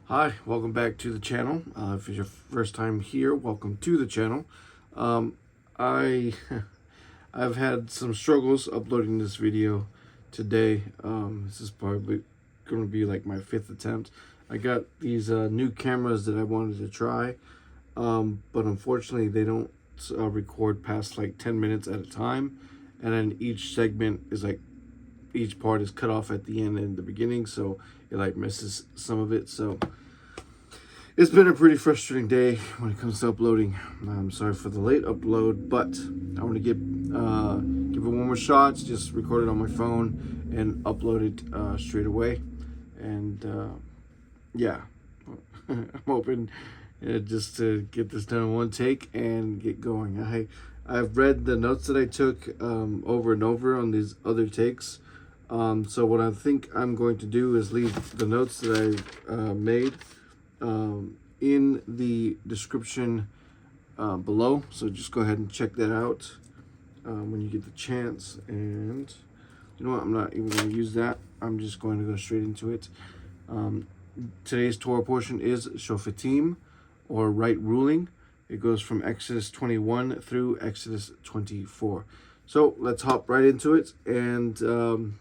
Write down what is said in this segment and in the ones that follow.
Hi, welcome back to the channel. If it's your first time here, welcome to the channel. I I've had some struggles uploading this video today. This is probably going to be like my fifth attempt. I got these new cameras that I wanted to try, but unfortunately they don't record past like 10 minutes at a time, and then each segment is like each part is cut off at the end and the beginning, so it like misses some of it. So it's been a pretty frustrating day when it comes to uploading. I'm sorry for the late upload, but I want to give it one more shot. Just record it on my phone and upload it straight away. And yeah, I'm hoping just to get this done in one take and get going. I've read the notes that I took over and over on these other takes. So what I think I'm going to do is leave the notes that I made in the description below. So just go ahead and check that out when you get the chance. And you know what? I'm not even going to use that. I'm just going to go straight into it. Today's Torah portion is Shofetim, or right ruling. It goes from Exodus 21 through Exodus 24. So let's hop right into it. And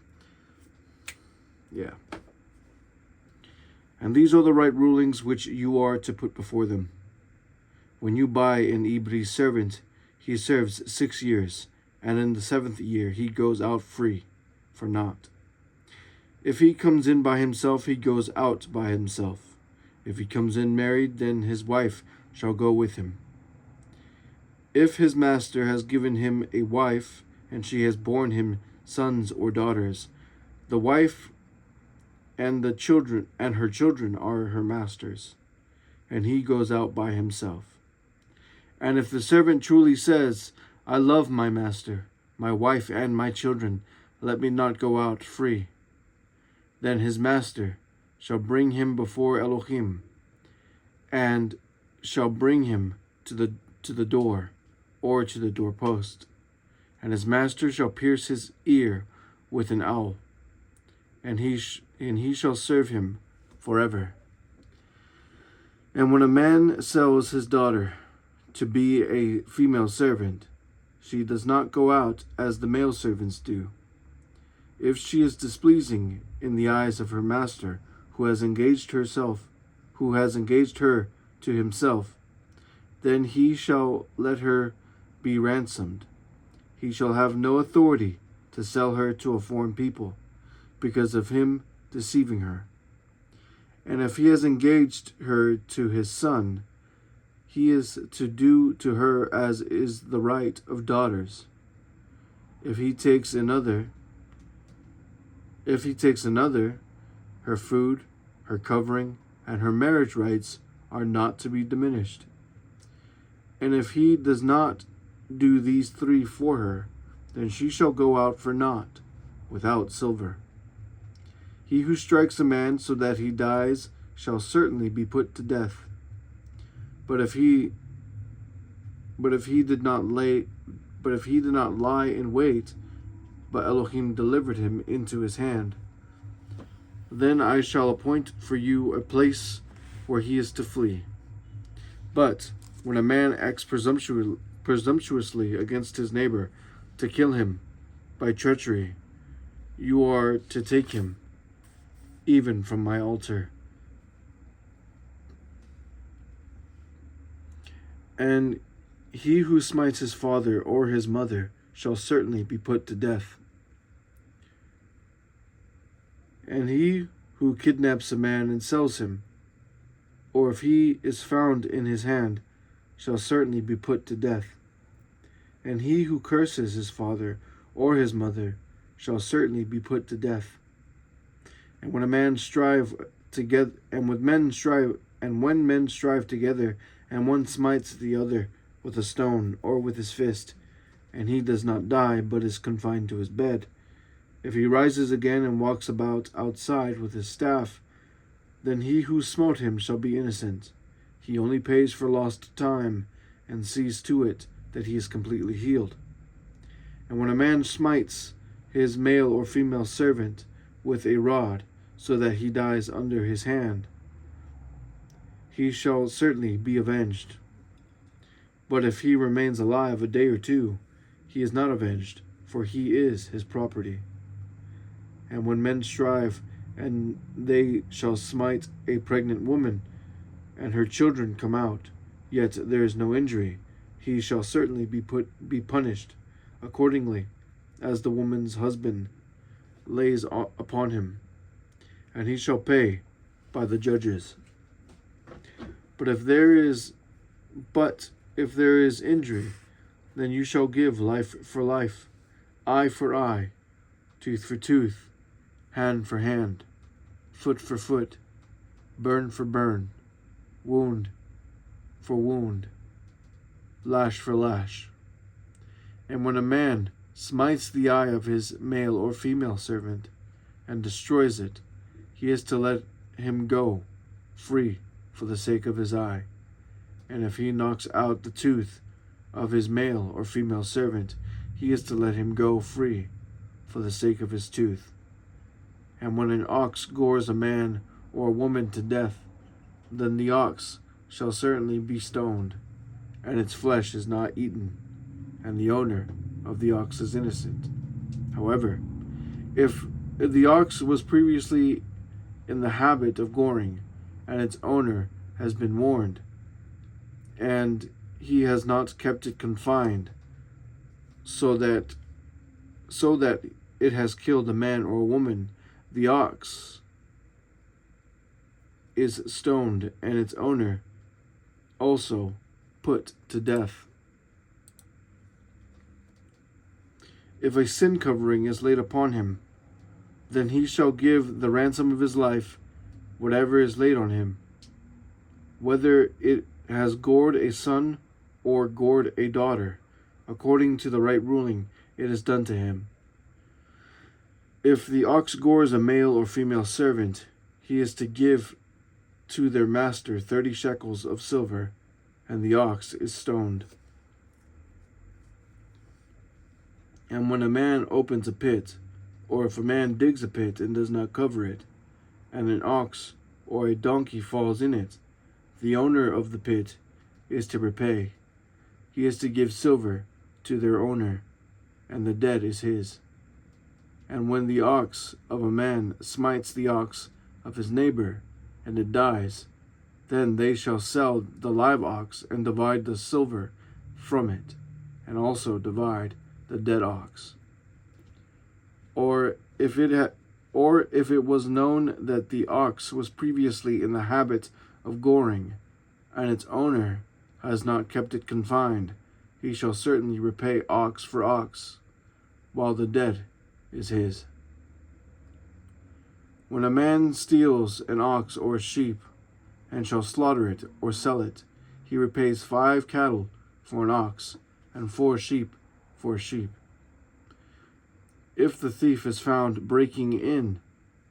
yeah. And these are the right rulings which you are to put before them. When you buy an Ibri servant, he serves 6 years, and in the 7th year he goes out free, for naught. If he comes in by himself, he goes out by himself. If he comes in married, then his wife shall go with him. If his master has given him a wife, and she has borne him sons or daughters, the wife and the children and her children are her masters, and he goes out by himself. And if the servant truly says, I love my master, my wife, and my children, let me not go out free, then his master shall bring him before Elohim, and shall bring him to the door, or to the doorpost, and his master shall pierce his ear with an awl, and he shall serve him forever. And when a man sells his daughter to be a female servant, she does not go out as the male servants do. If she is displeasing in the eyes of her master, who has engaged her to himself, then he shall let her be ransomed. He shall have no authority to sell her to a foreign people, because of him deceiving her. And if he has engaged her to his son, he is to do to her as is the right of daughters. If he takes another, her food, her covering, and her marriage rights are not to be diminished. And if he does not do these three for her, then she shall go out for naught, without silver. He who strikes a man so that he dies shall certainly be put to death. But if he did not lie in wait, but Elohim delivered him into his hand, then I shall appoint for you a place where he is to flee. But when a man acts presumptuously against his neighbor to kill him by treachery, you are to take him even from my altar. And he who smites his father or his mother shall certainly be put to death. And he who kidnaps a man and sells him, or if he is found in his hand, shall certainly be put to death. And he who curses his father or his mother shall certainly be put to death. And when men strive together, and one smites the other with a stone or with his fist, and he does not die, but is confined to his bed, if he rises again and walks about outside with his staff, then he who smote him shall be innocent. He only pays for lost time, and sees to it that he is completely healed. And when a man smites his male or female servant with a rod, so that he dies under his hand, he shall certainly be avenged. But if he remains alive a day or two, he is not avenged, for he is his property. And when men strive, and they shall smite a pregnant woman, and her children come out, yet there is no injury, he shall certainly be punished accordingly, as the woman's husband lays upon him, and he shall pay by the judges. But if there is injury, then you shall give life for life, eye for eye, tooth for tooth, hand for hand, foot for foot, burn for burn, wound for wound, lash for lash. And when a man smites the eye of his male or female servant, and destroys it, he is to let him go free for the sake of his eye. And if he knocks out the tooth of his male or female servant, he is to let him go free for the sake of his tooth. And when an ox gores a man or a woman to death, then the ox shall certainly be stoned, and its flesh is not eaten, and the owner of the ox is innocent. However, if the ox was previously in the habit of goring, and its owner has been warned, and he has not kept it confined, so that it has killed a man or a woman, the ox is stoned, and its owner also put to death. If a sin covering is laid upon him, then he shall give the ransom of his life, whatever is laid on him, whether it has gored a son or gored a daughter, according to the right ruling it is done to him. If the ox gores a male or female servant, he is to give to their master 30 shekels of silver, and the ox is stoned. And when a man opens a pit, or if a man digs a pit and does not cover it, and an ox or a donkey falls in it, the owner of the pit is to repay. He is to give silver to their owner, and the debt is his. And when the ox of a man smites the ox of his neighbor, and it dies, then they shall sell the live ox and divide the silver from it, and also divide the dead ox. Or if it was known that the ox was previously in the habit of goring, and its owner has not kept it confined, he shall certainly repay ox for ox, while the debt is his. When a man steals an ox or a sheep, and shall slaughter it or sell it, he repays 5 cattle for an ox, and 4 sheep for a sheep. If the thief is found breaking in,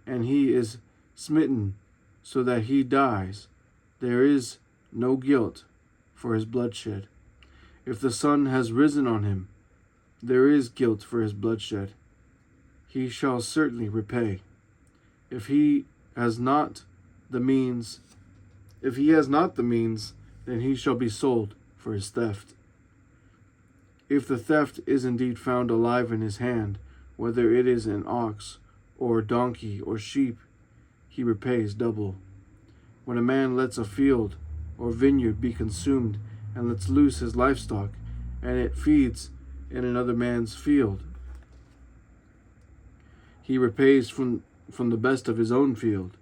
and he is smitten so that he dies, there is no guilt for his bloodshed. If the sun has risen on him, there is guilt for his bloodshed. He shall certainly repay. If he has not the means, then he shall be sold for his theft. If the theft is indeed found alive in his hand, whether it is an ox or donkey or sheep, he repays double. When a man lets a field or vineyard be consumed and lets loose his livestock, and it feeds in another man's field, he repays from the best of his own field.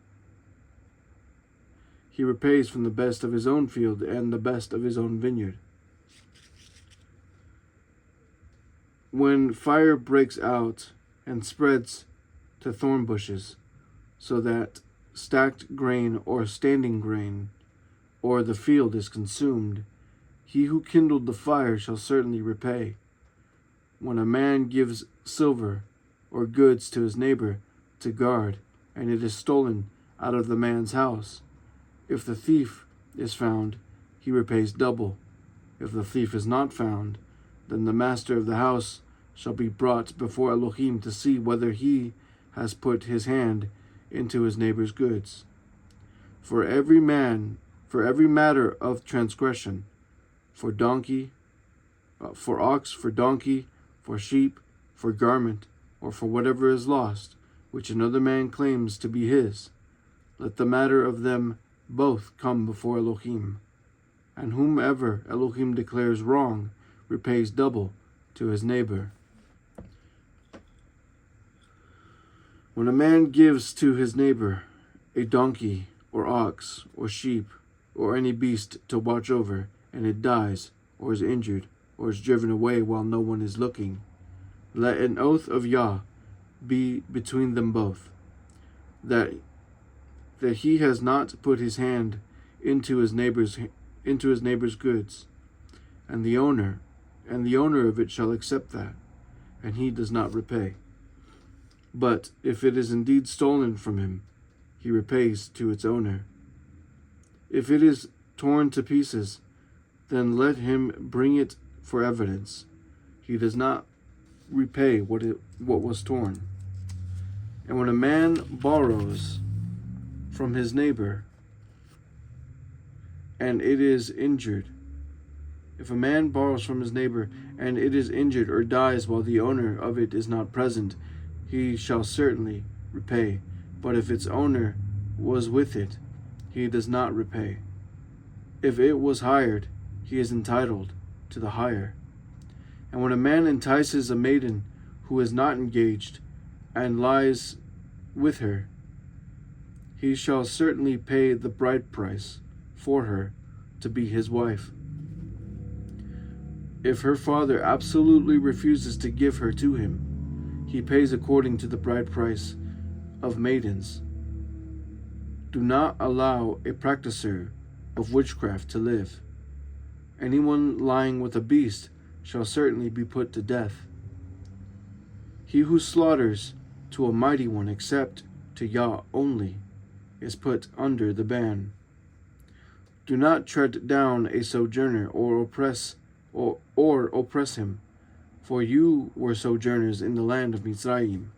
He repays from the best of his own field and the best of his own vineyard. When fire breaks out and spreads to thorn bushes, so that stacked grain or standing grain or the field is consumed, he who kindled the fire shall certainly repay. When a man gives silver or goods to his neighbor to guard, and it is stolen out of the man's house, if the thief is found, he repays double. If the thief is not found, then the master of the house shall be brought before Elohim to see whether he has put his hand into his neighbor's goods. For every man for every matter of transgression, for ox, for donkey, for sheep, for garment, or for whatever is lost, which another man claims to be his. Let the matter of them both come before Elohim. And whomever Elohim declares wrong repays double to his neighbor. When a man gives to his neighbor a donkey, or ox, or sheep, or any beast to watch over, and it dies, or is injured, or is driven away while no one is looking, let an oath of Yah be between them both, that he has not put his hand into his neighbor's goods, and the owner of it shall accept that, and he does not repay. But if it is indeed stolen from him, he repays to its owner. If it is torn to pieces, then let him bring it for evidence. He does not repay what was torn. And when a man borrows from his neighbor, and it is injured, if a man borrows from his neighbor, and it is injured or dies while the owner of it is not present, he shall certainly repay. But if its owner was with it, he does not repay. If it was hired, he is entitled to the hire. And when a man entices a maiden who is not engaged, and lies with her, he shall certainly pay the bride price for her to be his wife. If her father absolutely refuses to give her to him, he pays according to the bride price of maidens. Do not allow a practicer of witchcraft to live. Anyone lying with a beast shall certainly be put to death. He who slaughters to a mighty one except to Yah only is put under the ban. Do not tread down a sojourner or oppress him, for you were sojourners in the land of Mizraim.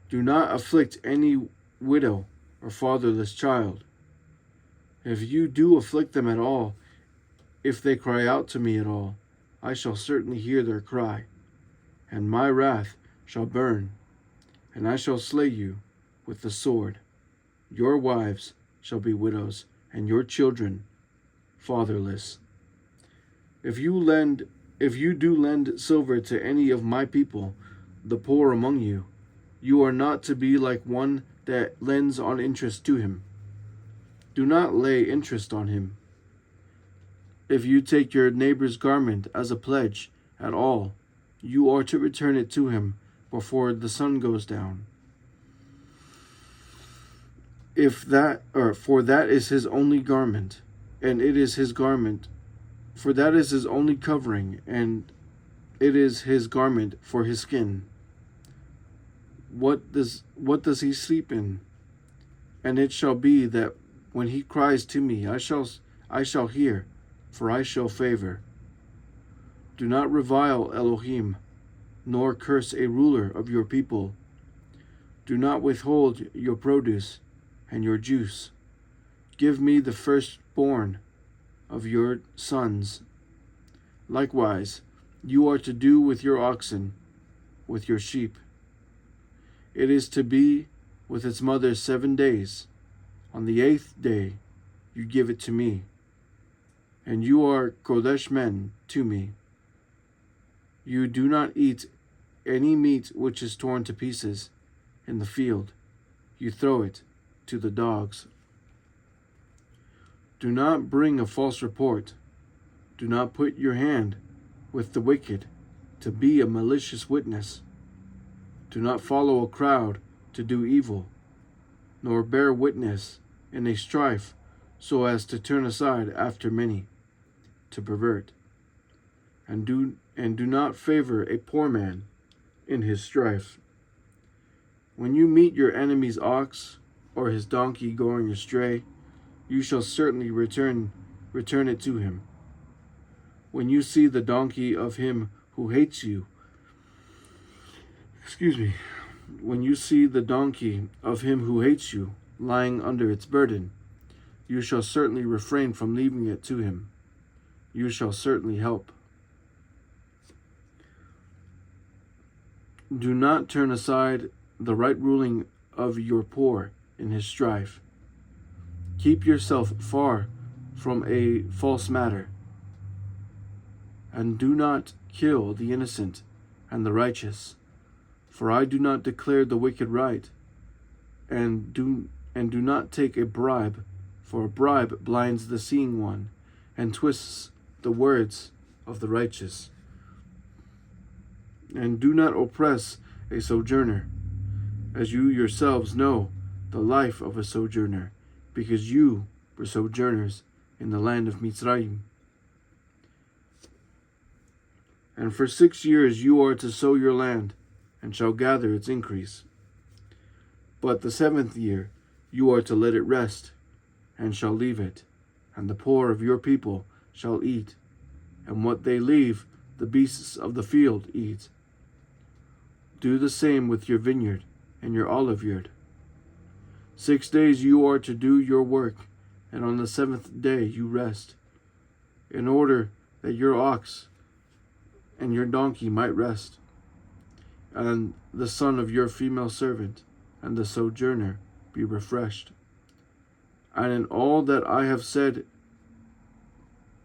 Do not afflict any widow or fatherless child. If you do afflict them at all, if they cry out to me at all, I shall certainly hear their cry, and my wrath shall burn, and I shall slay you with the sword. Your wives shall be widows, and your children fatherless. If you do lend silver to any of my people, the poor among you, you are not to be like one that lends on interest to him. Do not lay interest on him. If you take your neighbor's garment as a pledge at all, you are to return it to him before the sun goes down. For that is his only garment, and it is his garment. For that is his only covering, and it is his garment for his skin. What does he sleep in? And it shall be that when he cries to me, I shall hear, for I show favor. Do not revile Elohim, nor curse a ruler of your people. Do not withhold your produce and your juice. Give me the firstborn of your sons. Likewise, you are to do with your oxen, with your sheep. It is to be with its mother 7 days. On the 8th day you give it to me, and you are Kodesh men to me. You do not eat any meat which is torn to pieces in the field. You throw it to the dogs. Do not bring a false report. Do not put your hand with the wicked to be a malicious witness. Do not follow a crowd to do evil, nor bear witness in a strife so as to turn aside after many, to pervert. And do not favor a poor man in his strife. When you meet your enemy's ox or his donkey going astray, you shall certainly return it to him. When you see the donkey of him who hates you, when you see the donkey of him who hates you lying under its burden, you shall certainly refrain from leaving it to him. You shall certainly help. Do not turn aside the right ruling of your poor in his strife. Keep yourself far from a false matter, and do not kill the innocent and the righteous, for I do not declare the wicked right, and do not take a bribe, for a bribe blinds the seeing one, and twists the words of the righteous. And do not oppress a sojourner, as you yourselves know the life of a sojourner, because you were sojourners in the land of Mitzrayim. And for 6 years you are to sow your land, and shall gather its increase. But the 7th year you are to let it rest, and shall leave it, and the poor of your people shall eat, and what they leave the beasts of the field eat. Do the same with your vineyard and your olive yard. 6 days you are to do your work, and on the 7th day you rest, in order that your ox and your donkey might rest, and the son of your female servant and the sojourner be refreshed. And in all that I have said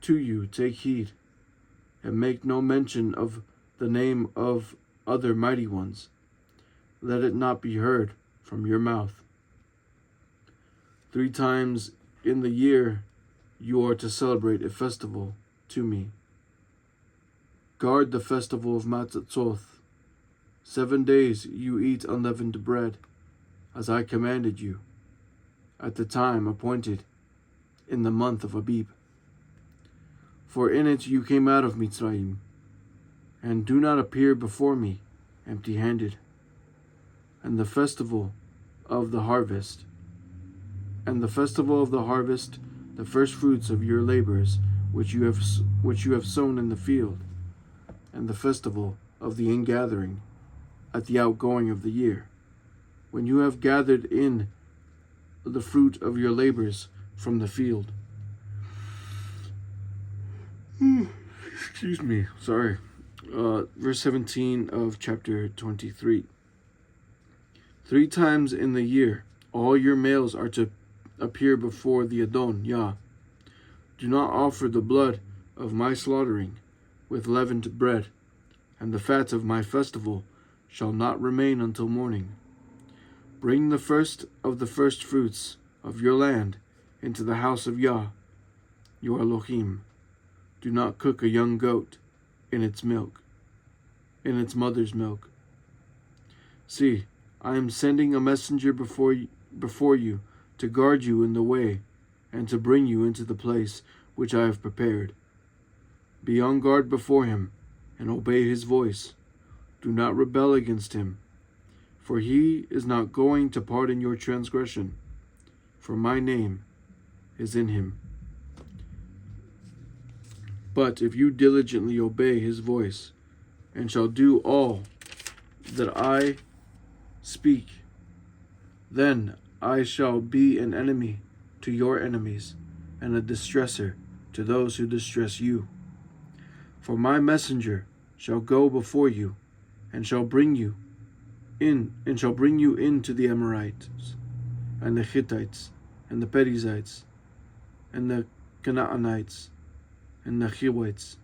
to you take heed, and make no mention of the name of other mighty ones. Let it not be heard from your mouth. 3 times in the year you are to celebrate a festival to me. Guard the festival of Matzot. 7 days you eat unleavened bread, as I commanded you, at the time appointed in the month of Abib. For in it you came out of Mitzrayim, and do not appear before me empty-handed. And the festival of the harvest, the first fruits of your labors which you have sown in the field, and the festival of the ingathering at the outgoing of the year, when you have gathered in the fruit of your labors from the field. Excuse me, sorry. Verse 17 of chapter 23. 3 times in the year all your males are to appear before the Adon, Yah. Do not offer the blood of my slaughtering with leavened bread, and the fat of my festival shall not remain until morning. Bring the first of the first fruits of your land into the house of Yah, your Elohim. Do not cook a young goat in its mother's milk. See, I am sending a messenger before you to guard you in the way, and to bring you into the place which I have prepared. Be on guard before him, and obey his voice. Do not rebel against him, for he is not going to pardon your transgression, for my name is in him. But if you diligently obey his voice, and shall do all that I speak, then I shall be an enemy to your enemies, and a distresser to those who distress you. For my messenger shall go before you, and shall bring you into the Amorites, and the Hittites, and the Perizzites, and the Canaanites, and the Hivites,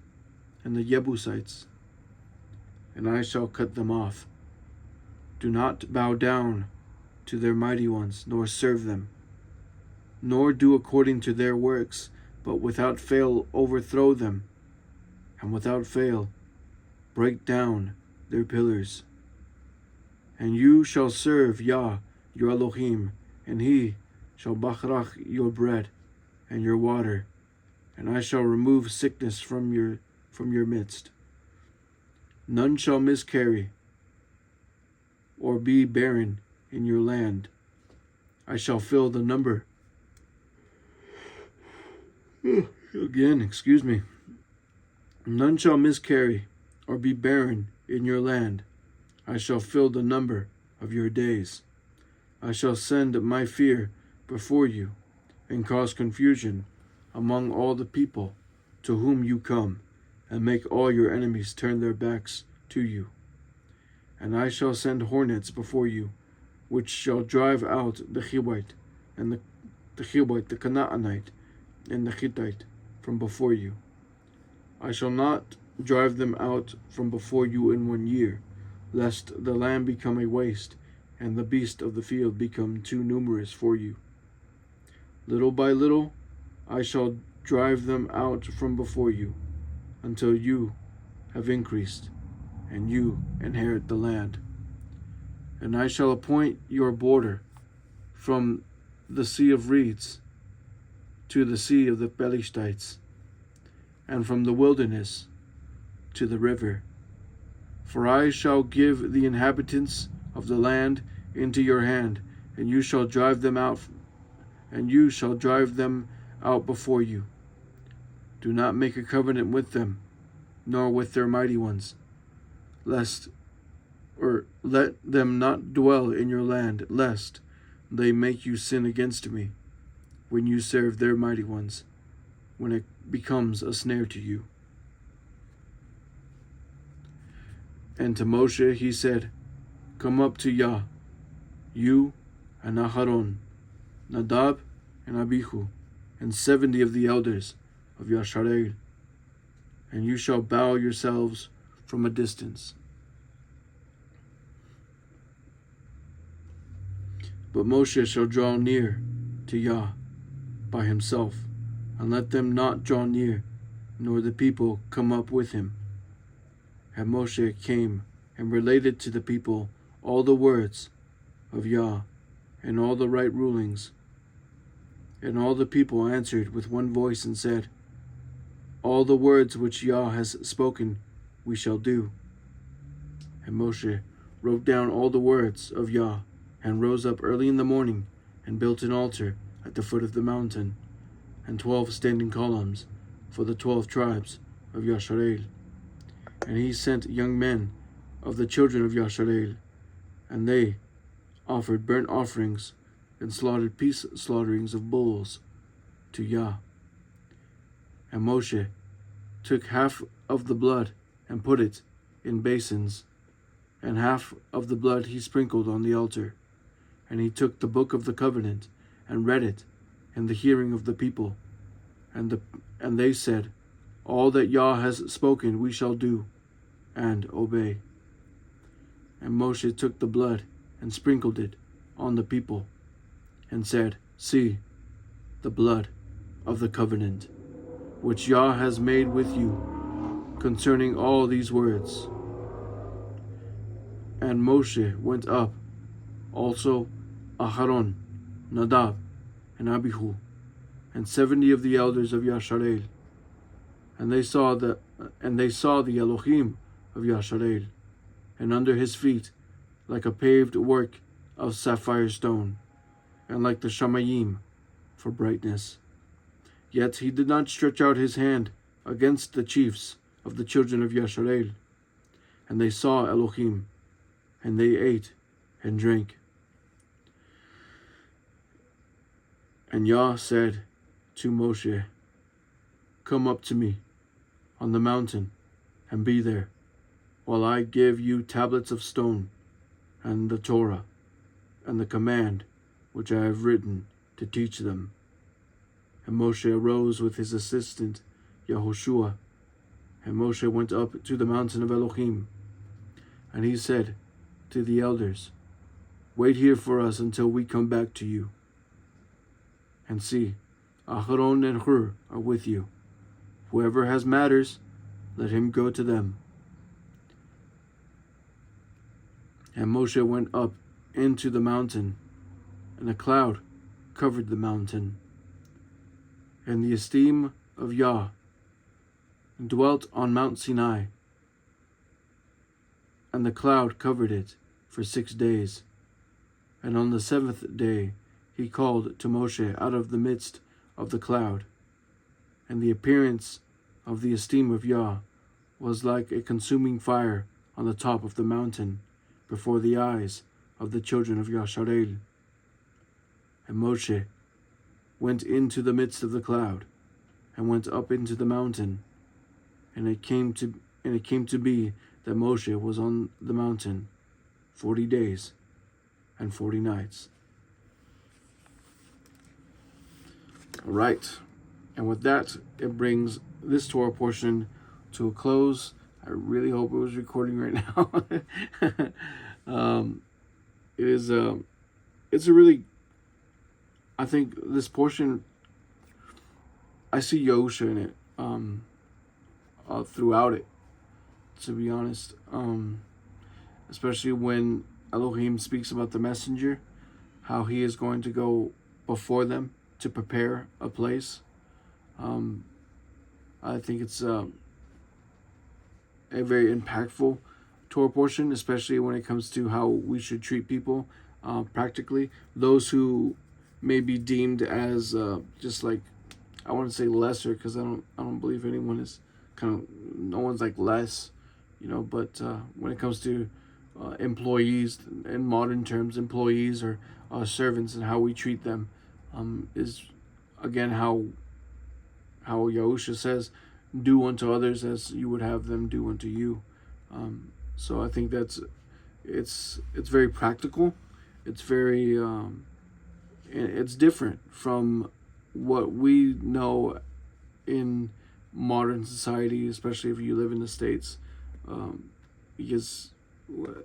and the Jebusites, and I shall cut them off. Do not bow down to their mighty ones, nor serve them, nor do according to their works, but without fail overthrow them, and without fail break down their pillars. And you shall serve Yah, your Elohim, and he shall bachrach your bread and your water, and I shall remove sickness from your midst. None shall miscarry or be barren in your land. I shall fill the number. None shall miscarry or be barren in your land. I shall fill the number of your days. I shall send my fear before you, and cause confusion among all the people to whom you come, and make all your enemies turn their backs to you. And I shall send hornets before you, which shall drive out the Hivite, and the Hivite, the Canaanite, and the Hittite from before you. I shall not drive them out from before you in 1 year, lest the land become a waste, and the beasts of the field become too numerous for you. Little by little I shall drive them out from before you, until you have increased, and you inherit the land. And I shall appoint your border from the Sea of Reeds to the Sea of the Pelishtites, and from the wilderness to the river. For I shall give the inhabitants of the land into your hand, and you shall drive them out, before you. Do not make a covenant with them, nor with their mighty ones, let them not dwell in your land, lest they make you sin against me when you serve their mighty ones, when it becomes a snare to you. And to Moshe he said, Come up to Yah, you and Aharon, Nadab and Abihu, and 70 of the elders of Yasharel, and you shall bow yourselves from a distance. But Moshe shall draw near to Yah by himself, and let them not draw near, nor the people come up with him. And Moshe came and related to the people all the words of Yah and all the right rulings. And all the people answered with one voice and said, All the words which Yah has spoken we shall do. And Moshe wrote down all the words of Yah, and rose up early in the morning, and built an altar at the foot of the mountain, and 12 standing columns for the 12 tribes of Yasharel. And he sent young men of the children of Yasharel, and they offered burnt offerings and slaughtered peace slaughterings of bulls to Yah. And Moshe took half of the blood and put it in basins, and half of the blood he sprinkled on the altar. And he took the book of the covenant and read it in the hearing of the people. And they said, All that Yah has spoken we shall do and obey. And Moshe took the blood and sprinkled it on the people, and said, See, the blood of the covenant, which Yah has made with you concerning all these words. And Moshe went up, also Aharon, Nadab, and Abihu, and 70 of the elders of Yasharel. And they saw the Elohim of Yasharel, and under his feet, like a paved work of sapphire stone, and like the Shamayim for brightness. Yet he did not stretch out his hand against the chiefs of the children of Yasharel. And they saw Elohim, and they ate and drank. And Yah said to Moshe, Come up to me on the mountain, and be there, while I give you tablets of stone, and the Torah, and the command which I have written to teach them. And Moshe arose with his assistant Yehoshua, and Moshe went up to the mountain of Elohim. And he said to the elders, Wait here for us until we come back to you. And see, Aharon and Hur are with you. Whoever has matters, let him go to them. And Moshe went up into the mountain, and a cloud covered the mountain. And the esteem of Yah dwelt on Mount Sinai, and the cloud covered it for 6 days. And on the 7th day he called to Moshe out of the midst of the cloud. And the appearance of the esteem of Yah was like a consuming fire on the top of the mountain before the eyes of the children of Yasharel. And Moshe went into the midst of the cloud, and went up into the mountain. And it came to be that Moshe was on the mountain 40 days and 40 nights. All right. And with that, it brings this Torah portion to a close. I really hope it was recording right now. It's a really, I think this portion, I see Yahusha in it, throughout it, to be honest. Especially when Elohim speaks about the messenger, how he is going to go before them to prepare a place. I think it's a very impactful Torah portion, especially when it comes to how we should treat people practically. Those who may be deemed as just like, I want to say lesser, because I don't believe anyone is no one's like less, but when it comes to employees, in modern terms, employees or servants, and how we treat them, is again how Yahusha says, do unto others as you would have them do unto you. So I think it's very practical. It's very it's different from what we know in modern society, especially if you live in the States, because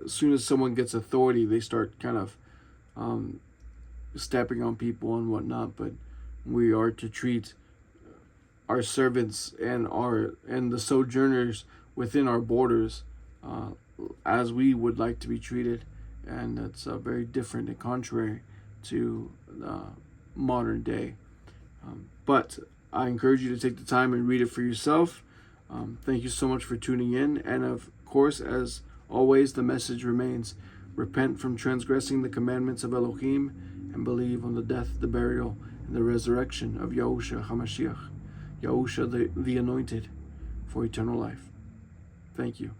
as soon as someone gets authority, they start kind of stepping on people and whatnot. But we are to treat our servants and the sojourners within our borders as we would like to be treated, and that's very different and contrary to modern day. But I encourage you to take the time and read it for yourself. Thank you so much for tuning in, and of course, as always, the message remains: repent from transgressing the commandments of Elohim and believe on the death, the burial, and the resurrection of Yahusha HaMashiach, Yahusha the Anointed, for eternal life. Thank you.